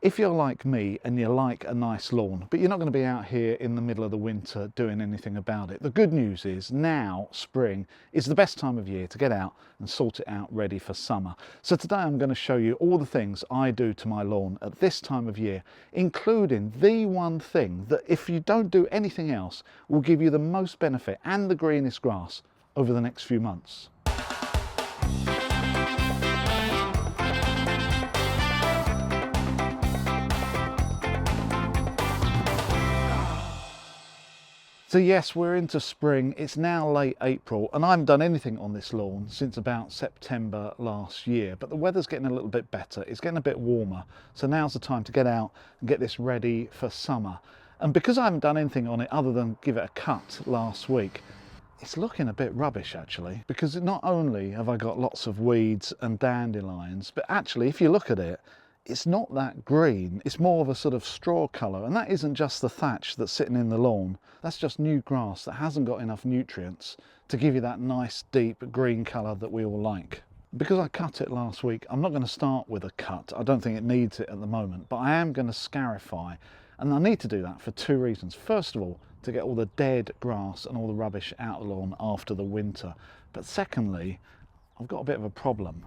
If you're like me and you like a nice lawn, but you're not going to be out here in the middle of the winter doing anything about it, the good news is now spring is the best time of year to get out and sort it out ready for summer. So today I'm going to show you all the things I do to my lawn at this time of year, including the one thing that if you don't do anything else will give you the most benefit and the greenest grass over the next few months. So yes, we're into spring, it's now late April and I haven't done anything on this lawn since about September last year, but the weather's getting a little bit better, it's getting a bit warmer, so now's the time to get out and get this ready for summer. And because I haven't done anything on it other than give it a cut last week, it's looking a bit rubbish actually, because not only have I got lots of weeds and dandelions, but actually if you look at it, it's not that green, it's more of a sort of straw colour, and that isn't just the thatch that's sitting in the lawn, that's just new grass that hasn't got enough nutrients to give you that nice deep green colour that we all like. Because I cut it last week, I'm not going to start with a cut, I don't think it needs it at the moment, but I am going to scarify, and I need to do that for two reasons. First of all, to get all the dead grass and all the rubbish out of the lawn after the winter, but secondly, I've got a bit of a problem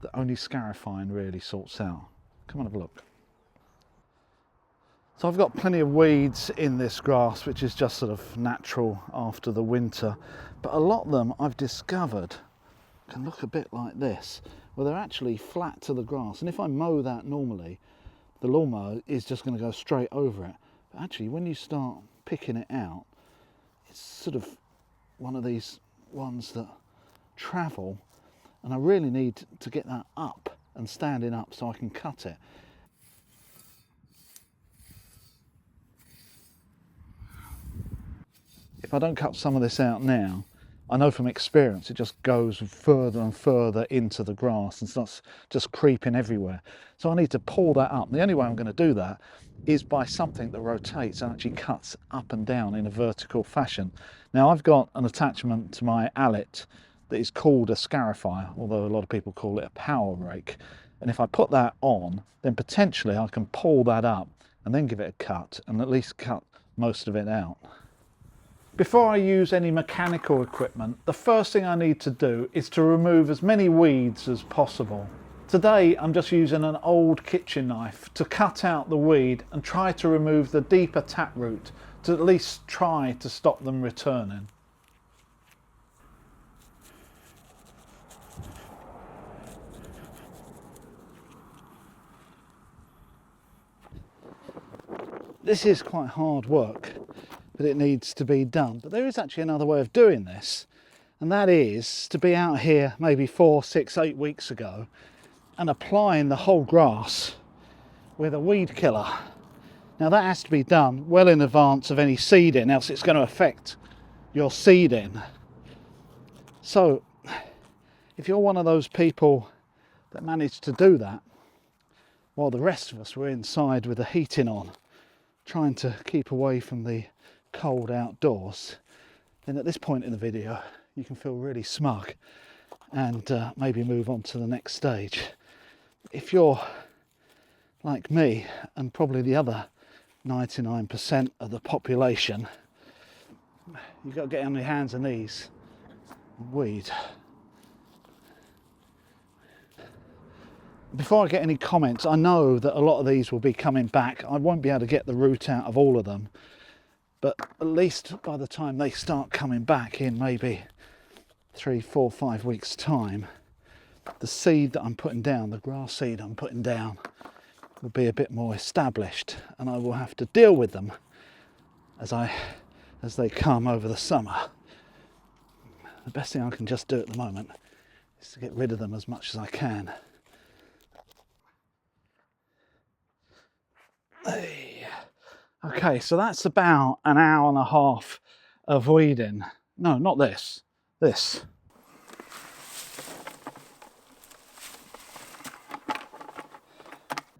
that only scarifying really sorts out. Come on, have a look. So I've got plenty of weeds in this grass, which is just sort of natural after the winter, but a lot of them I've discovered can look a bit like this, where they're actually flat to the grass, and if I mow that normally, the lawnmower is just going to go straight over it. But actually when you start picking it out, it's sort of one of these ones that travel, and I really need to get that up and standing up so I can cut it. If I don't cut some of this out now, I know from experience it just goes further and further into the grass and starts just creeping everywhere. So I need to pull that up. The only way I'm going to do that is by something that rotates and actually cuts up and down in a vertical fashion. Now I've got an attachment to my allet that is called a scarifier, although a lot of people call it a power rake. And if I put that on, then potentially I can pull that up and then give it a cut and at least cut most of it out. Before I use any mechanical equipment, the first thing I need to do is to remove as many weeds as possible. Today I'm just using an old kitchen knife to cut out the weed and try to remove the deeper taproot to at least try to stop them returning. This is quite hard work, but it needs to be done. But there is actually another way of doing this, and that is to be out here maybe 4, 6, 8 weeks ago and applying the whole grass with a weed killer. Now that has to be done well in advance of any seeding, else it's going to affect your seeding. So if you're one of those people that managed to do that while the rest of us were inside with the heating on, trying to keep away from the cold outdoors, then at this point in the video you can feel really smug and maybe move on to the next stage. If you're like me and probably the other 99% of the population, you've got to get on your hands and knees and weed. Before I get any comments, I know that a lot of these will be coming back. I won't be able to get the root out of all of them, but at least by the time they start coming back in maybe 3, 4, 5 weeks time, the seed that I'm putting down, the grass seed I'm putting down, will be a bit more established, and I will have to deal with them as they come over the summer. The best thing I can just do at the moment is to get rid of them as much as I can. Okay, so that's about an hour and a half of weeding. No, not this. This.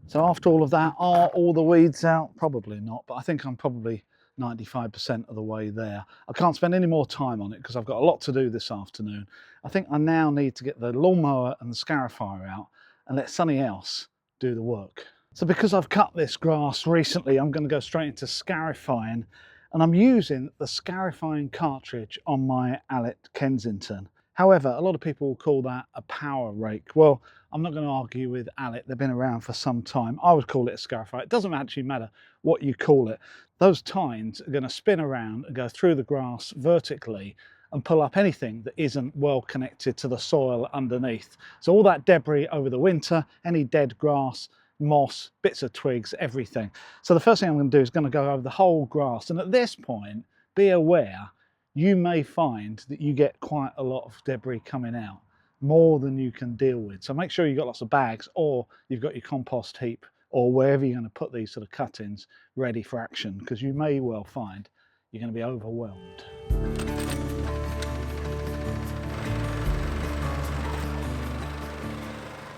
So after all of that, are all the weeds out? Probably not, but I think I'm probably 95% of the way there. I can't spend any more time on it because I've got a lot to do this afternoon. I think I now need to get the lawnmower and the scarifier out and let something else do the work. So because I've cut this grass recently, I'm going to go straight into Scarifying, and I'm using the Scarifying cartridge on my Allet Kensington. However, a lot of people will call that a power rake. Well, I'm not going to argue with Allet. They've been around for some time. I would call it a Scarify. It doesn't actually matter what you call it. Those tines are going to spin around and go through the grass vertically and pull up anything that isn't well connected to the soil underneath. So all that debris over the winter, any dead grass, moss, bits of twigs, everything. So the first thing I'm going to do is going to go over the whole grass, and at this point be aware you may find that you get quite a lot of debris coming out, more than you can deal with. So make sure you've got lots of bags, or you've got your compost heap, or wherever you're going to put these sort of cuttings ready for action, because you may well find you're going to be overwhelmed.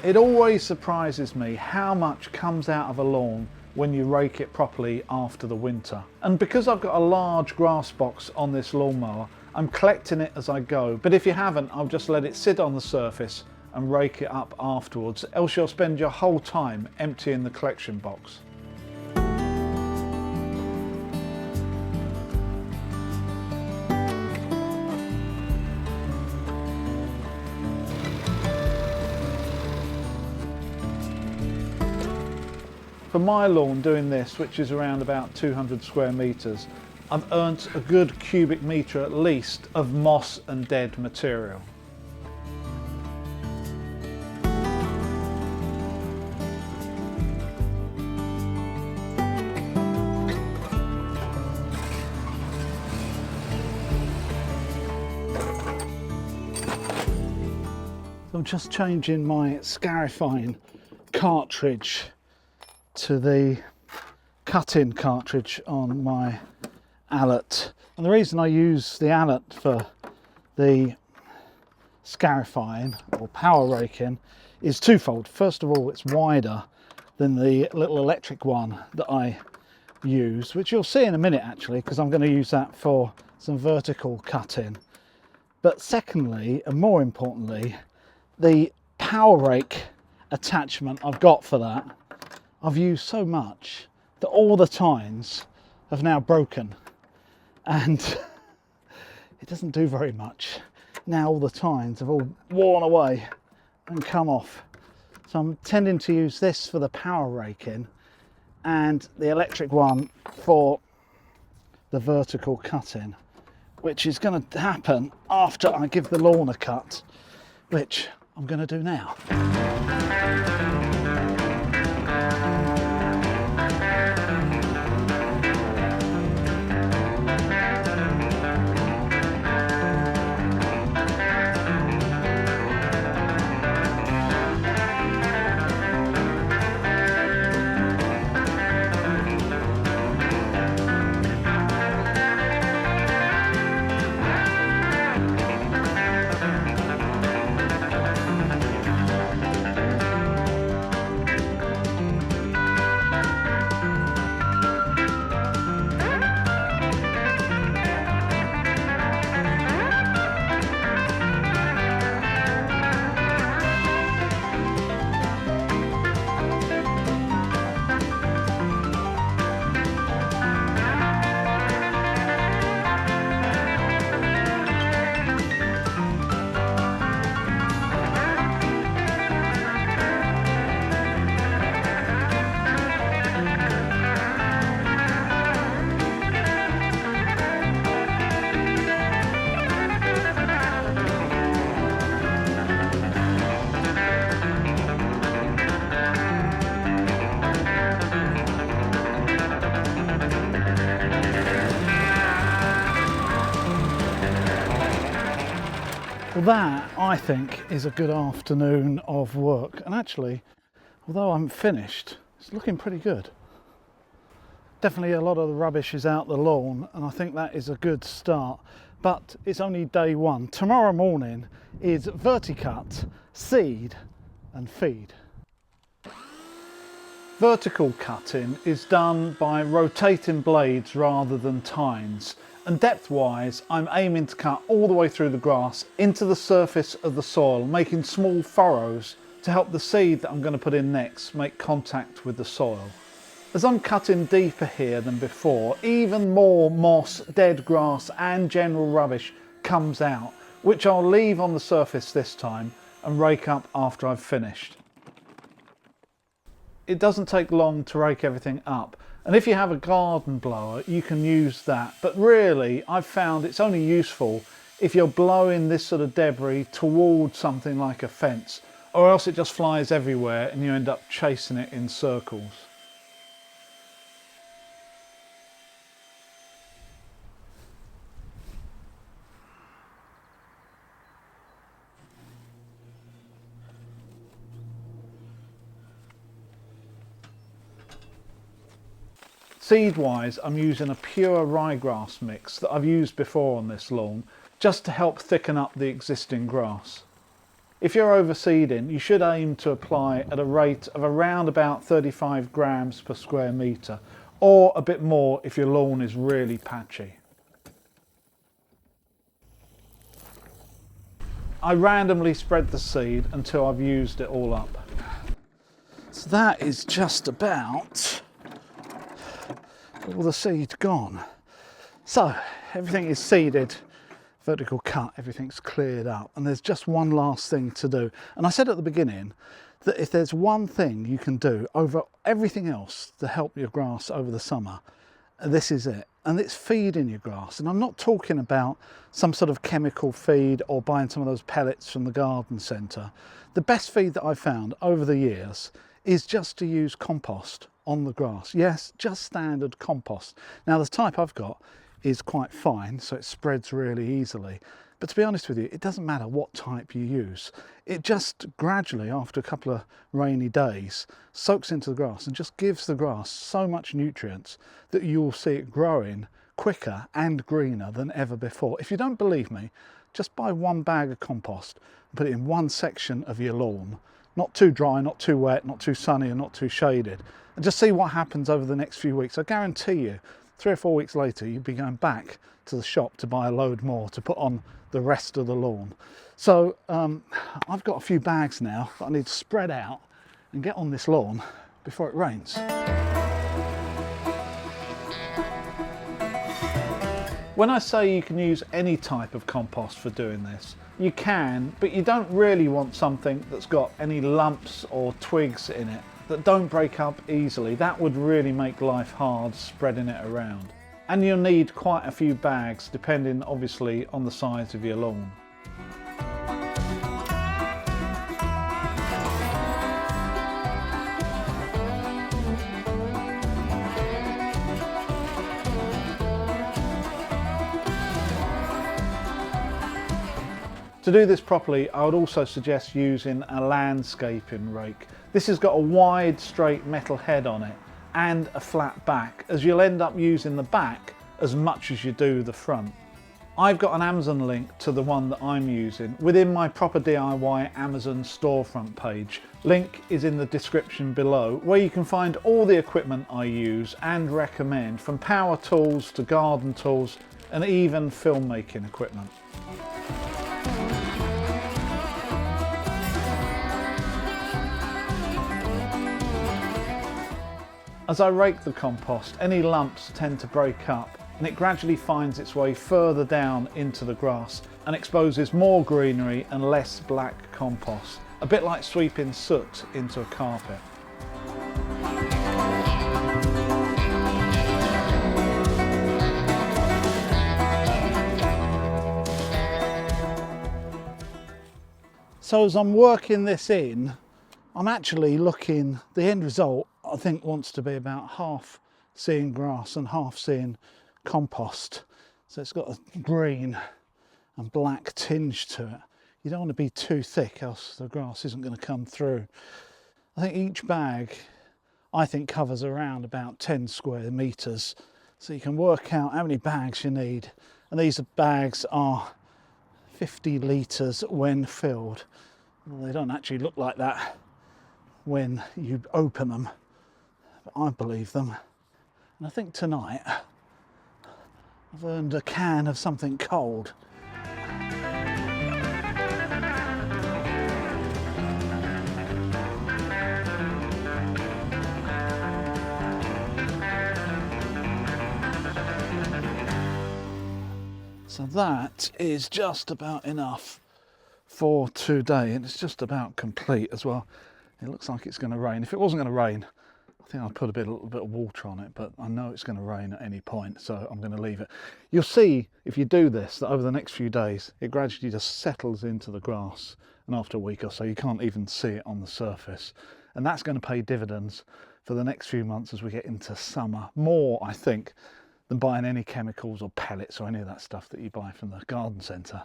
It always surprises me how much comes out of a lawn when you rake it properly after the winter. And because I've got a large grass box on this lawnmower, I'm collecting it as I go. But if you haven't, I'll just let it sit on the surface and rake it up afterwards, else you'll spend your whole time emptying the collection box. For my lawn doing this, which is around about 200 square metres, I've earned a good cubic metre at least of moss and dead material. I'm just changing my Scarifying cartridge to the cut-in cartridge on my Allet. And the reason I use the Allet for the Scarifying or power raking is twofold. First of all, it's wider than the little electric one that I use, which you'll see in a minute actually, because I'm going to use that for some vertical cutting. But secondly, and more importantly, the power rake attachment I've got for that, I've used so much that all the tines have now broken, and it doesn't do very much. Now all the tines have all worn away and come off. So I'm tending to use this for the power raking and the electric one for the vertical cutting, which is going to happen after I give the lawn a cut, which I'm going to do now. Well, that, I think, is a good afternoon of work. And actually, although I'm finished, it's looking pretty good. Definitely a lot of the rubbish is out the lawn, and I think that is a good start. But it's only day one. Tomorrow morning is verticut, seed and feed. Vertical cutting is done by rotating blades rather than tines, and depth wise I'm aiming to cut all the way through the grass into the surface of the soil, making small furrows to help the seed that I'm going to put in next make contact with the soil. As I'm cutting deeper here than before, even more moss, dead grass and general rubbish comes out, which I'll leave on the surface this time and rake up after I've finished. It doesn't take long to rake everything up, and if you have a garden blower you can use that, but really I've found it's only useful if you're blowing this sort of debris towards something like a fence, or else it just flies everywhere and you end up chasing it in circles. Seed-wise, I'm using a pure ryegrass mix that I've used before on this lawn, just to help thicken up the existing grass. If you're overseeding, you should aim to apply at a rate of around about 35 grams per square metre, or a bit more if your lawn is really patchy. I randomly spread the seed until I've used it all up. So that is just about all the seed gone. So everything is seeded, vertical cut, everything's cleared up, and there's just one last thing to do. And I said at the beginning that if there's one thing you can do over everything else to help your grass over the summer, this is it. And it's feeding your grass. And I'm not talking about some sort of chemical feed or buying some of those pellets from the garden centre. The best feed that I've found over the years is just to use compost on the grass. Yes, just standard compost. Now the type I've got is quite fine, so it spreads really easily. But to be honest with you, it doesn't matter what type you use. It just gradually, after a couple of rainy days, soaks into the grass and just gives the grass so much nutrients that you'll see it growing quicker and greener than ever before. If you don't believe me, just buy one bag of compost and put it in one section of your lawn. Not too dry, not too wet, not too sunny and not too shaded. And just see what happens over the next few weeks. I guarantee you, 3 or 4 weeks later, you'll be going back to the shop to buy a load more to put on the rest of the lawn. So I've got a few bags now that I need to spread out and get on this lawn before it rains. When I say you can use any type of compost for doing this, you can, but you don't really want something that's got any lumps or twigs in it that don't break up easily. That would really make life hard spreading it around. And you'll need quite a few bags, depending obviously on the size of your lawn. To do this properly, I would also suggest using a landscaping rake. This has got a wide straight metal head on it and a flat back, as you'll end up using the back as much as you do the front. I've got an Amazon link to the one that I'm using within my Proper DIY Amazon storefront page. Link is in the description below, where you can find all the equipment I use and recommend, from power tools to garden tools and even filmmaking equipment. As I rake the compost, any lumps tend to break up and it gradually finds its way further down into the grass and exposes more greenery and less black compost, a bit like sweeping soot into a carpet. So as I'm working this in, I'm actually looking, the end result I think wants to be about half seeing grass and half seeing compost. So it's got a green and black tinge to it. You don't want to be too thick, else the grass isn't going to come through. I think each bag, I think, covers around about 10 square metres. So you can work out how many bags you need. And these bags are 50 litres when filled. Well, they don't actually look like that when you open them, but I believe them. And I think tonight I've earned a can of something cold. So that is just about enough for today, and it's just about complete as well. It looks like it's going to rain. If it wasn't going to rain, I think I'd put a little bit of water on it, but I know it's going to rain at any point, so I'm going to leave it. You'll see if you do this that over the next few days it gradually just settles into the grass, and after a week or so you can't even see it on the surface, and that's going to pay dividends for the next few months as we get into summer, more I think than buying any chemicals or pellets or any of that stuff that you buy from the garden centre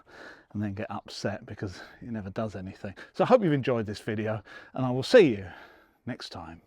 and then get upset because it never does anything. So I hope you've enjoyed this video, and I will see you next time.